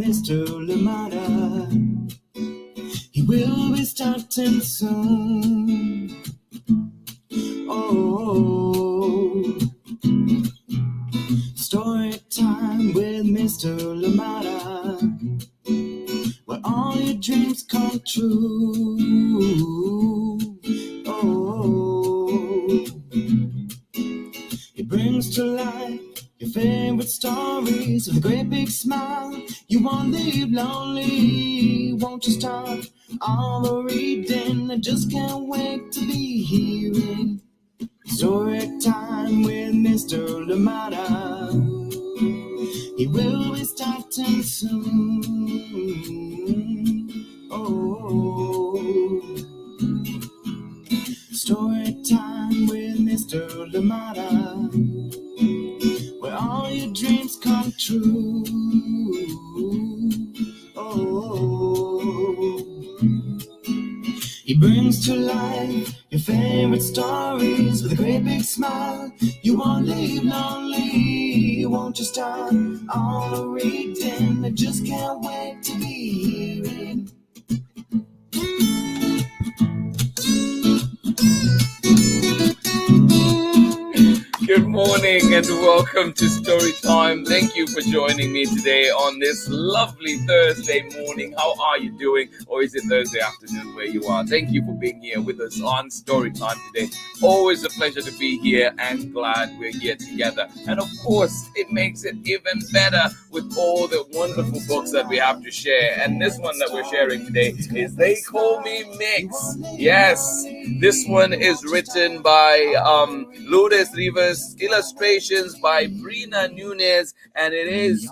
Mr. Lamada. He will be starting soon. Oh, story time with Mr. Lamada, where all your dreams come true. Oh, he brings to life your favorite stories with a great big smile. You won't leave lonely, won't you start all the reading? I just can't wait to be hearing story time with Mr. Lamada. He will be starting soon. Oh, story time with Mr. Lamada, where all your dreams come true. Oh, he brings to life your favorite stories with a great big smile. You won't leave lonely, won't you start all the reading? I just can't wait to be hearing. Good morning and welcome to Story Time. Thank you for joining me today on this lovely Thursday morning. How are you doing? Or is it Thursday afternoon where you are? Thank you for being here with us on Story Time today. Always a pleasure to be here and glad we're here together. And of course, it makes it even better with all the wonderful books that we have to share. And this one that we're sharing today is They Call Me Mx. Yes, this one is written by Lourdes Rivas, illustrations by Breena Nuñez, and it is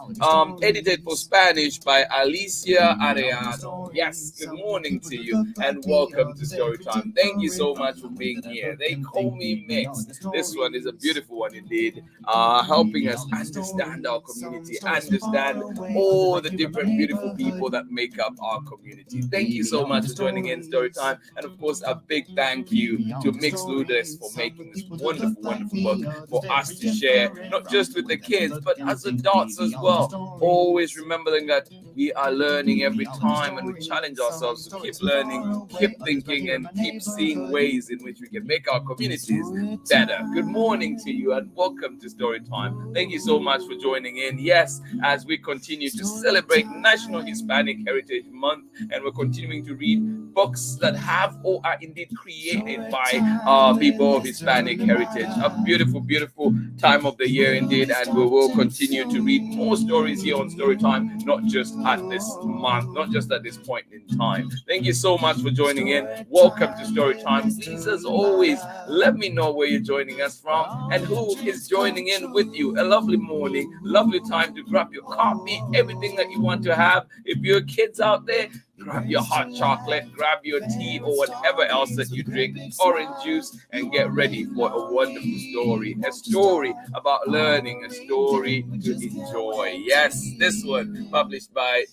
edited for Spanish by Alicia Arellano. Yes, good morning to you and welcome to Storytime. Thank you so much for being here. They Call Me Mx. This one is a beautiful one indeed, helping us understand our community, understand all the different beautiful people that make up our community. Thank you so much for joining in Storytime, and of course a big thank you to Mx Lourdes for making this wonderful, wonderful book for us to share, not just with the kids, but as adults as well. Always remembering that we are learning every time and we challenge ourselves to keep learning, keep thinking, and keep seeing ways in which we can make our communities better. Good morning to you and welcome to Story Time. Thank you so much for joining in. Yes, as we continue to celebrate National Hispanic Heritage Month, and we're continuing to read books that have or are indeed created by people of Hispanic heritage. A beautiful, beautiful time of the year indeed, and we will continue to read more stories here on Storytime, not just at this month, not just at this point in time. Thank you so much for joining in. Welcome to Storytime. Please, as always, let me know where you're joining us from and who is joining in with you. A lovely morning, lovely time to grab your coffee, everything that you want to have. If you're kids out there, grab your hot chocolate, grab your tea or whatever else that you drink, orange juice, and get ready for a wonderful story. A story about learning, a story to enjoy. Yes, this one published by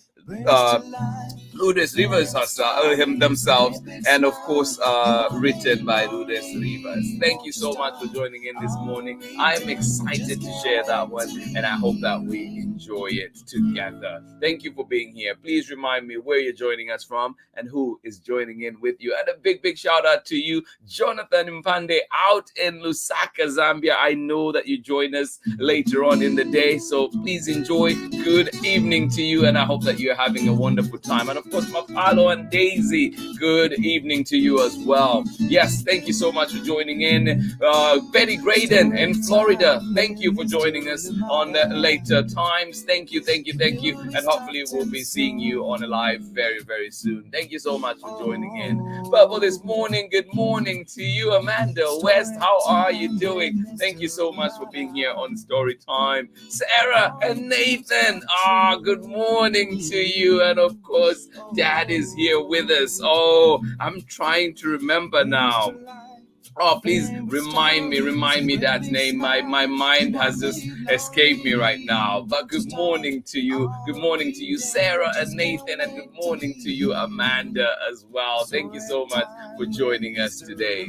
Lourdes Rivas themselves, and of course written by Lourdes Rivas. Thank you so much for joining in this morning. I'm excited to share that one, and I hope that we enjoy it together. Thank you for being here. Please remind me where you're joining us from and who is joining in with you. And a big, big shout out to you, Jonathan Mpande, out in Lusaka, Zambia. I know that you join us later on in the day, so please enjoy. Good evening to you, and I hope that you're having a wonderful time. And of course, Mapalo and Daisy, good evening to you as well. Yes, thank you so much for joining in. Betty Graydon in Florida, thank you for joining us on later times. Thank you, thank you, thank you. And hopefully we'll be seeing you on a live very, very soon. Thank you so much for joining in. But for this morning, good morning to you, Amanda West. How are you doing? Thank you so much for being here on Story Time. Sarah and Nathan, good morning to you. And of course, Dad is here with us. Oh, I'm trying to remember now. Oh, please remind me Dad's name. My mind has just escaped me right now. But good morning to you. Good morning to you, Sarah and Nathan, and good morning to you, Amanda, as well. Thank you so much for joining us today.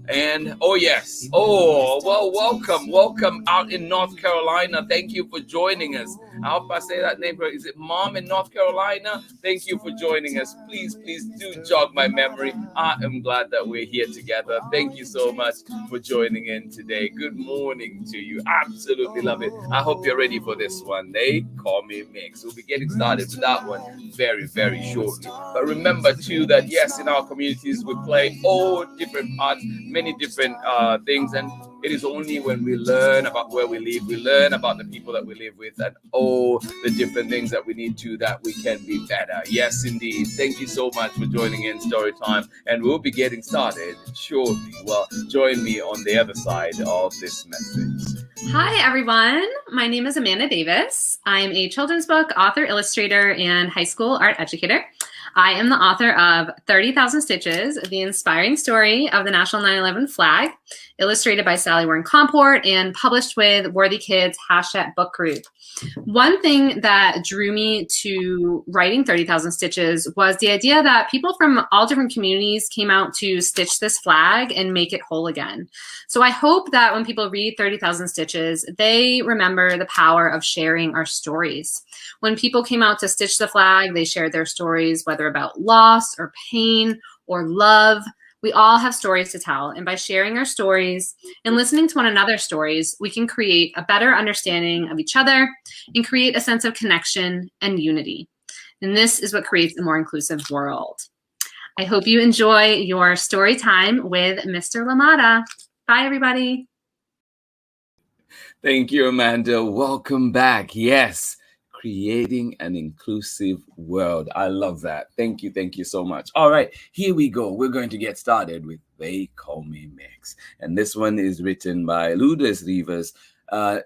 And oh yes, well, welcome out in North Carolina. Thank you for joining us. I hope I say that name correct. Is it Mom in North Carolina? Thank you for joining us. Please do jog my memory. I am glad that we're here together. Thank you so much for joining in today. Good morning to you. Absolutely love it. I hope you're ready for this one. They call me Mix. We'll be getting started with that one very shortly. But remember too that yes, in our communities we play all different parts, many different things, and it is only when we learn about where we live, we learn about the people that we live with, and all the different things that we need to, that we can be better. Yes, indeed. Thank you so much for joining in Story Time, and we'll be getting started shortly. Well, join me on the other side of this message. Hi, everyone. My name is Amanda Davis. I'm a children's book author, illustrator, and high school art educator. I am the author of 30,000 Stitches, the inspiring story of the National 9/11 flag, illustrated by Sally Warren Comport and published with Worthy Kids # book group. One thing that drew me to writing 30,000 Stitches was the idea that people from all different communities came out to stitch this flag and make it whole again. So I hope that when people read 30,000 Stitches, they remember the power of sharing our stories. When people came out to stitch the flag, they shared their stories, whether about loss or pain or love. We all have stories to tell, and by sharing our stories and listening to one another's stories, we can create a better understanding of each other and create a sense of connection and unity. And this is what creates a more inclusive world. I hope you enjoy your story time with Mr. Lamada. Bye, everybody. Thank you, Amanda. Welcome back. Yes, creating an inclusive world. I love that. Thank you so much. All right, here we go. We're going to get started with They Call Me Mix. And this one is written by Lourdes Rivas,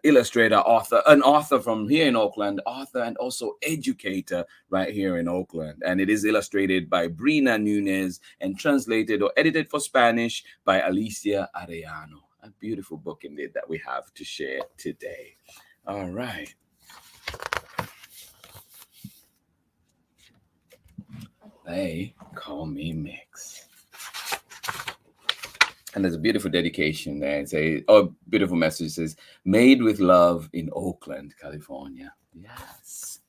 illustrator, author, an author from here in Oakland, author and also educator right here in Oakland. And it is illustrated by Breena Nuñez and translated or edited for Spanish by Alicia Arellano. A beautiful book indeed that we have to share today. All right. They Call Me Mix. And there's a beautiful dedication there. It's a beautiful message. It says, made with love in Oakland, California. Yes.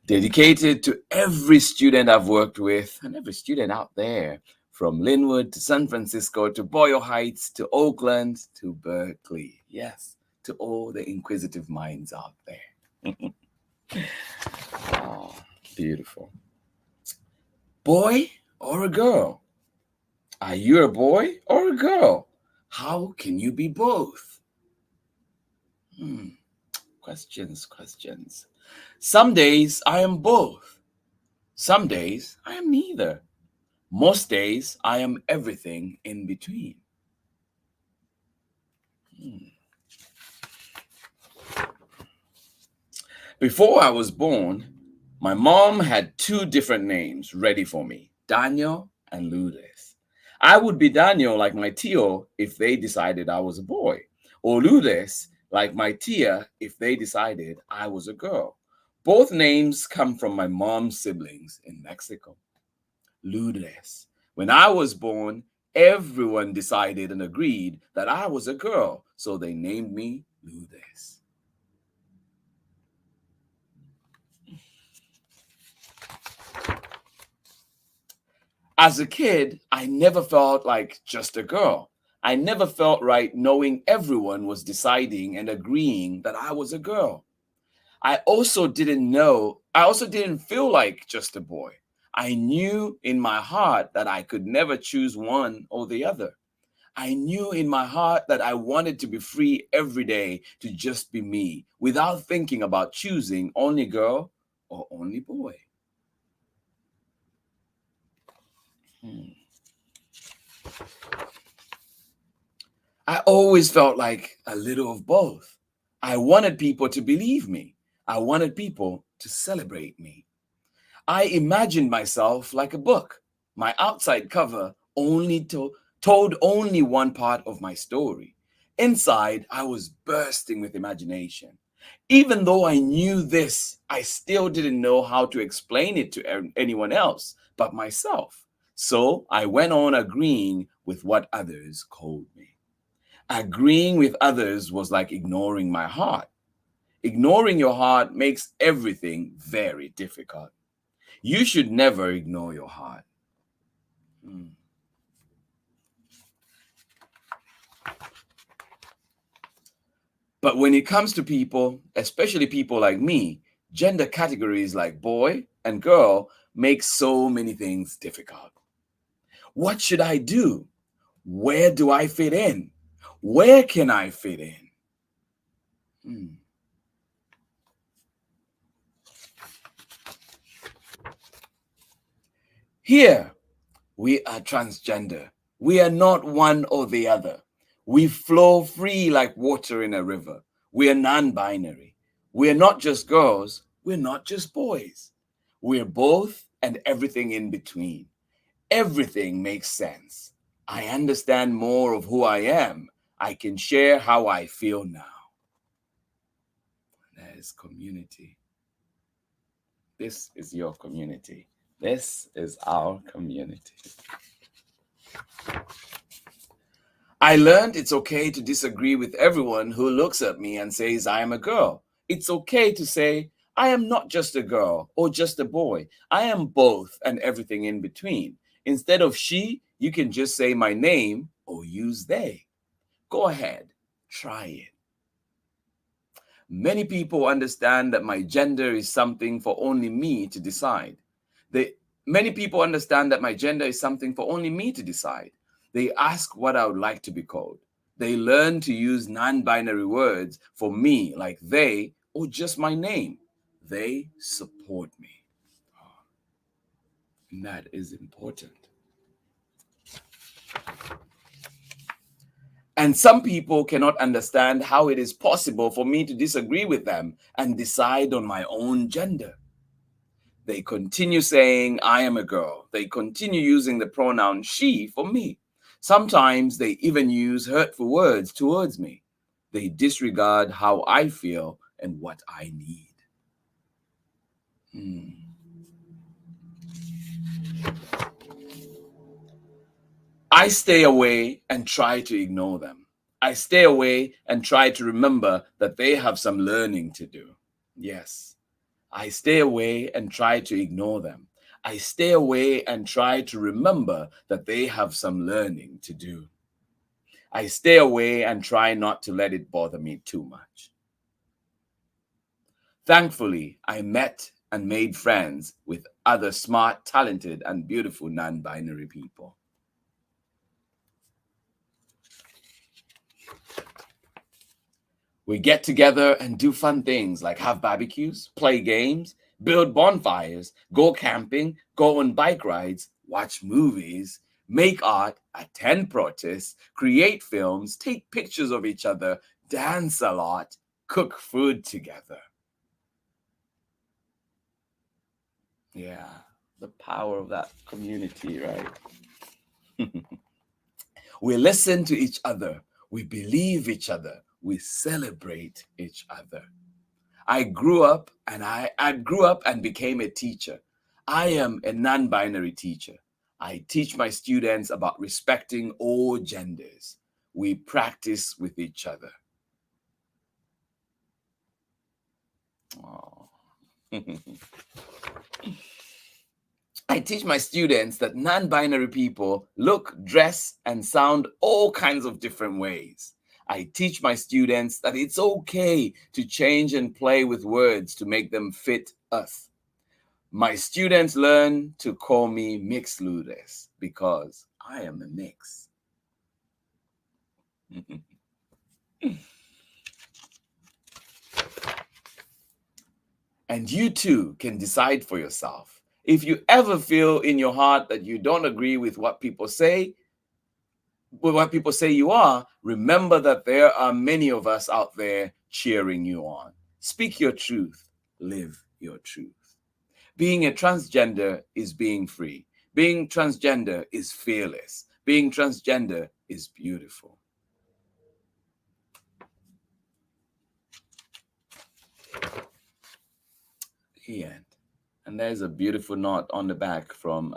Dedicated to every student I've worked with and every student out there, from Linwood to San Francisco to Boyle Heights to Oakland to Berkeley. Yes, to all the inquisitive minds out there. Oh, beautiful. Boy or a girl? Are you a boy or a girl? How can you be both? Questions. Some days I am both. Some days I am neither. Most days I am everything in between. Before I was born, my mom had 2 different names ready for me, Daniel and Lourdes. I would be Daniel like my Tio if they decided I was a boy, or Lourdes like my Tia if they decided I was a girl. Both names come from my mom's siblings in Mexico. Lourdes. When I was born, everyone decided and agreed that I was a girl, so they named me Lourdes. As a kid, I never felt like just a girl. I never felt right knowing everyone was deciding and agreeing that I was a girl. I also didn't feel like just a boy. I knew in my heart that I could never choose one or the other. I knew in my heart that I wanted to be free every day to just be me, without thinking about choosing only girl or only boy. I always felt like a little of both. I wanted people to believe me. I wanted people to celebrate me. I imagined myself like a book. My outside cover told only one part of my story. Inside, I was bursting with imagination. Even though I knew this, I still didn't know how to explain it to anyone else but myself. So I went on agreeing with what others called me. Agreeing with others was like ignoring my heart. Ignoring your heart makes everything very difficult. You should never ignore your heart. But when it comes to people, especially people like me, gender categories like boy and girl make so many things difficult. What should I do? Where do I fit in? Where can I fit in? Here, we are transgender. We are not one or the other. We flow free like water in a river. We are non-binary. We are not just girls. We're not just boys. We're both and everything in between. Everything makes sense. I understand more of who I am. I can share how I feel now. That is community. This is your community. This is our community. I learned it's okay to disagree with everyone who looks at me and says I am a girl. It's okay to say I am not just a girl or just a boy. I am both and everything in between. Instead of she, you can just say my name or use they. Go ahead, try it. Many people understand that my gender is something for only me to decide. Many people understand that my gender is something for only me to decide. They ask what I would like to be called. They learn to use non-binary words for me, like they, or just my name. They support me. And that is important. And some people cannot understand how it is possible for me to disagree with them and decide on my own gender. They continue saying, I am a girl. They continue using the pronoun she for me. Sometimes they even use hurtful words towards me. They disregard how I feel and what I need. I stay away and try to ignore them. I stay away and try to remember that they have some learning to do. Yes, I stay away and try to ignore them. I stay away and try to remember that they have some learning to do. I stay away and try not to let it bother me too much. Thankfully, I met and made friends with other smart, talented, and beautiful non-binary people. We get together and do fun things like have barbecues, play games, build bonfires, go camping, go on bike rides, watch movies, make art, attend protests, create films, take pictures of each other, dance a lot, cook food together. Yeah, the power of that community, right? We listen to each other. We believe each other. We celebrate each other. I grew up and became a teacher. I am a non-binary teacher. I teach my students about respecting all genders. We practice with each other. I teach my students that non-binary people look, dress, and sound all kinds of different ways. I teach my students that it's okay to change and play with words to make them fit us. My students learn to call me Mx Lourdes because I am a mix. And you too can decide for yourself. If you ever feel in your heart that you don't agree with what people say, you are, remember that there are many of us out there cheering you on. Speak your truth, live your truth. Being a transgender is being free. Being transgender is fearless. Being transgender is beautiful. The end. And there's a beautiful note on the back from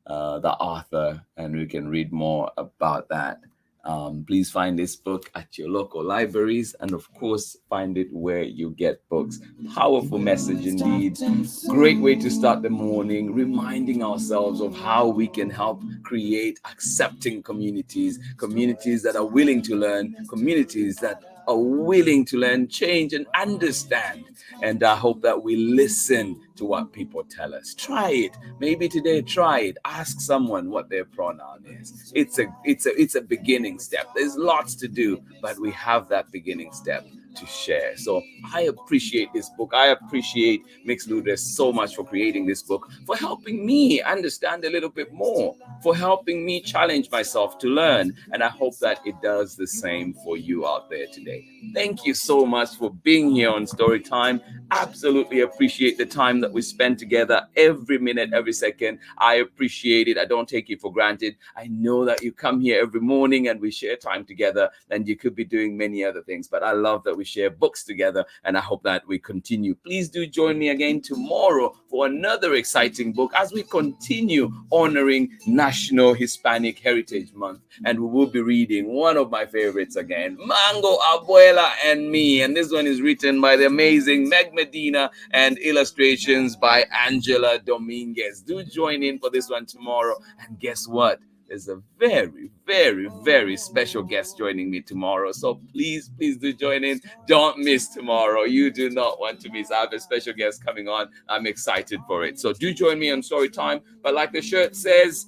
the author, and we can read more about that Please find this book at your local libraries, and of course, find it where you get books. Powerful message indeed. Great way to start the morning, reminding ourselves of how we can help create accepting communities, communities that are willing to learn, communities that are willing to learn, change, and understand. And I hope that we listen to what people tell us. Try it. Maybe today, try it. Ask someone what their pronoun is. It's a beginning step. There's lots to do, but we have that beginning step to share. So I appreciate this book. I appreciate Mx Lourdes so much for creating this book, for helping me understand a little bit more, for helping me challenge myself to learn. And I hope that it does the same for you out there today. Thank you so much for being here on Storytime. Absolutely appreciate the time that we spend together, every minute, every second. I appreciate it. I don't take it for granted. I know that you come here every morning and we share time together, and you could be doing many other things, but I love that we share books together, and I hope that we continue. Please do join me again tomorrow for another exciting book as we continue honoring National Hispanic Heritage Month, and we will be reading one of my favorites again, Mango, Abuela, and Me. And this one is written by the amazing Meg Medina and illustrations by Angela Dominguez. Do join in for this one tomorrow. And guess what? There's a very, very, very special guest joining me tomorrow. So please do join in. Don't miss tomorrow. You do not want to miss. I have a special guest coming on. I'm excited for it. So do join me on Storytime. But like the shirt says,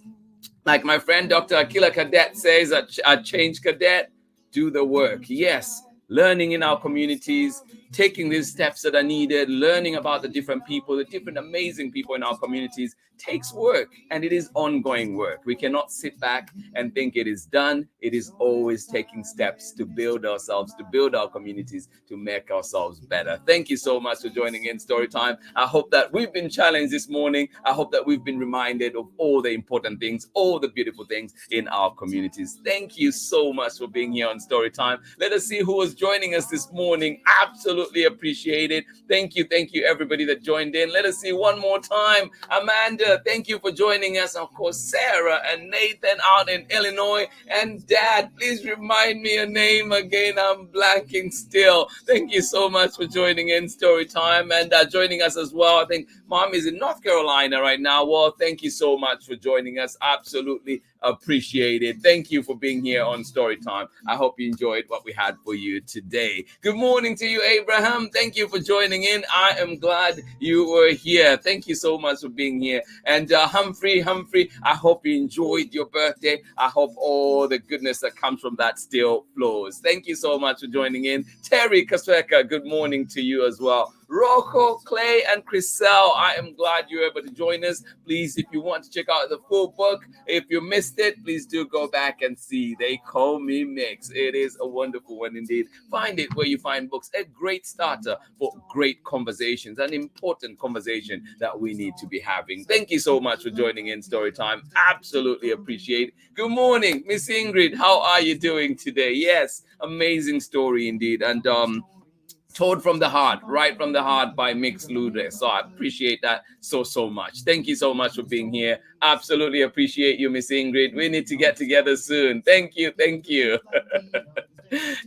like my friend Dr. Akila Cadet says at Change Cadet, do the work. Yes, learning in our communities, taking these steps that are needed, learning about the different people, the different amazing people in our communities takes work, and it is ongoing work. We cannot sit back and think it is done. It is always taking steps to build ourselves, to build our communities, to make ourselves better. Thank you so much for joining in Storytime. I hope that we've been challenged this morning. I hope that we've been reminded of all the important things, all the beautiful things in our communities. Thank you so much for being here on Storytime. Let us see who was joining us this morning. Absolutely appreciate it. Thank you everybody that joined in. Let us see one more time. Amanda, thank you for joining us. Of course, Sarah and Nathan out in Illinois. And Dad, please remind me your name again. I'm blanking still. Thank you so much for joining in Storytime and joining us as well. I think Mom is in North Carolina right now. Well, thank you so much for joining us. Absolutely appreciate it. Thank you for being here on Storytime. I hope you enjoyed what we had for you today. Good morning to you, Abraham. Thank you for joining in. I am glad you were here. Thank you so much for being here. And Humphrey, I hope you enjoyed your birthday. I hope all the goodness that comes from that still flows. Thank you so much for joining in. Terry Kasweka, good morning to you as well. Rocco, Clay, and Chriselle, I am glad you're able to join us. Please, if you want to check out the full book, if you missed it, please do go back and see They Call Me Mx. It is a wonderful one indeed. Find it where you find books. A great starter for great conversations, an important conversation that we need to be having. Thank you so much for joining in Storytime. Absolutely appreciate it. Good morning, Miss Ingrid. How are you doing today? Yes, amazing story indeed. And told from the heart, right from the heart by Mx Lourdes. So I appreciate that so much. Thank you so much for being here. Absolutely appreciate you, Miss Ingrid. We need to get together soon. Thank you.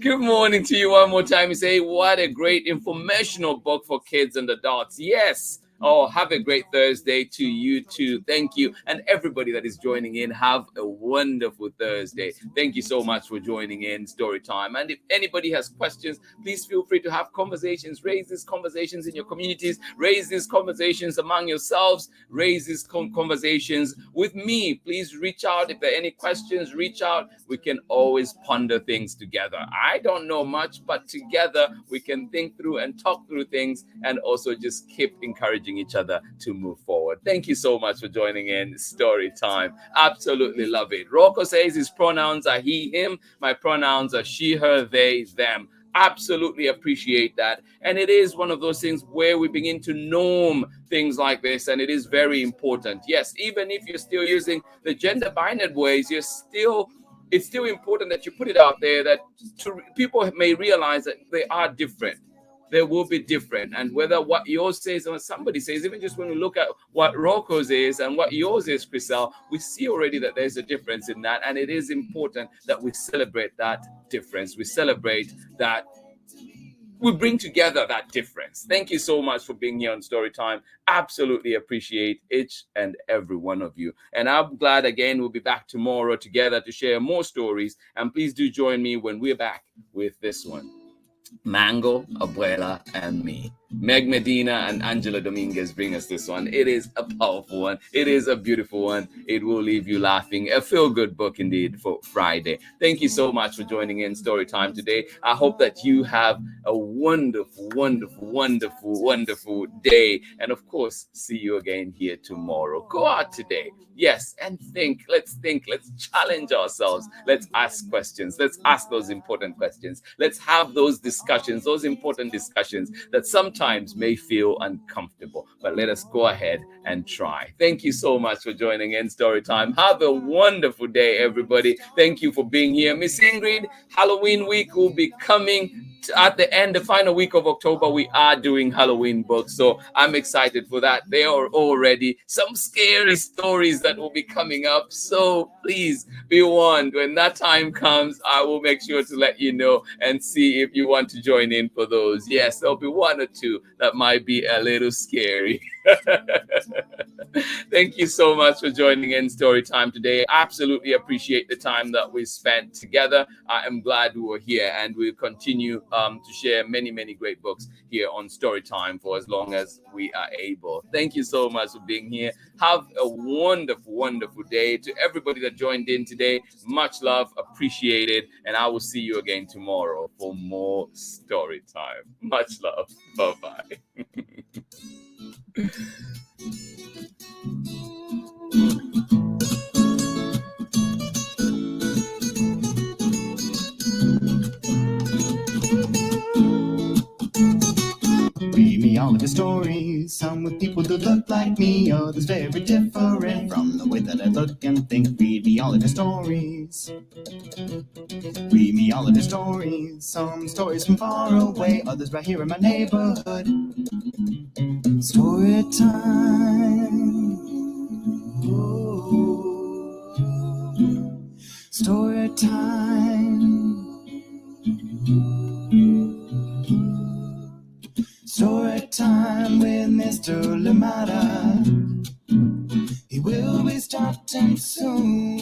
Good morning to you one more time. You say, what a great informational book for kids and adults. Yes. Oh, have a great Thursday to you too. Thank you. And everybody that is joining in, have a wonderful Thursday. Thank you so much for joining in Storytime. And if anybody has questions, please feel free to have conversations. Raise these conversations in your communities. Raise these conversations among yourselves. Raise these conversations with me. Please reach out. If there are any questions, reach out. We can always ponder things together. I don't know much, but together we can think through and talk through things, and also just keep encouraging each other to move forward. Thank you so much for joining in Story Time. Absolutely love it. Rocco says his pronouns are he, him. My pronouns are she, her, they, them. Absolutely appreciate that. And it is one of those things where we begin to norm things like this, and it is very important. Yes, even if you're still using the gender binary ways, it's still important that you put it out there, that people may realize that they are different. there will be different. And whether what yours says or somebody says, even just when we look at what Rocco's is and what yours is, Chriselle, we see already that there's a difference in that. And it is important that we celebrate that difference. We celebrate that we bring together that difference. Thank you so much for being here on Storytime. Absolutely appreciate each and every one of you. And I'm glad again we'll be back tomorrow together to share more stories. And please do join me when we're back with this one. Mango, Abuela, and me. Meg Medina and Angela Dominguez bring us this one. It is a powerful one. It is a beautiful one. It will leave you laughing. A feel-good book indeed for Friday. Thank you so much for joining in Storytime today. I hope that you have a wonderful, wonderful, wonderful, wonderful day. And of course, see you again here tomorrow. Go out today. Yes, and think. Let's challenge ourselves. Let's ask questions. Let's ask those important questions. Let's have those discussions, those important discussions that sometimes may feel uncomfortable, but let us go ahead and try. Thank you so much for joining in Storytime. Have a wonderful day, everybody. Thank you for being here. Miss Ingrid, Halloween week will be coming at the end, the final week of October. We are doing Halloween books, so I'm excited for that. There are already some scary stories that will be coming up, so please be warned. When that time comes, I will make sure to let you know and see if you want to join in for those. Yes, there'll be one or two that might be a little scary. Thank you so much for joining in Storytime today. Absolutely appreciate the time that we spent together. I am glad we were here, and we'll continue to share many, many great books here on Storytime for as long as we are able. Thank you so much for being here. Have a wonderful, wonderful day. To everybody that joined in today, much love, appreciated, and I will see you again tomorrow for more Storytime. Much love. Bye-bye. Read me all of your stories, some with people that look like me, others very different from the way that I look and think. Read me all of your stories. Read me all of your stories, some stories from far away, others right here in my neighborhood. Story time. Ooh. Story time. Story time with Mr. Lamada. He will be starting soon.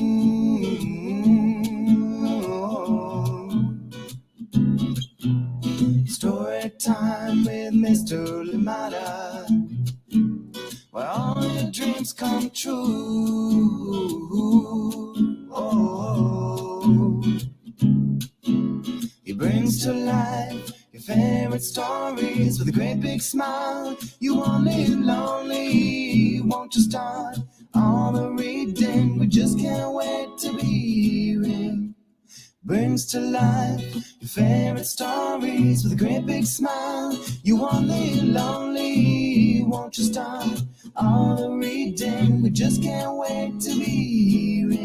Story time with Mr. Lamada, where all your dreams come true. Oh, he brings to life your favorite stories with a great big smile. You won't live lonely, won't you start all the reading? We just can't wait to be hearing. Brings to life your favorite stories with a great big smile. You won't live lonely, won't you start all the reading? We just can't wait to be hearing.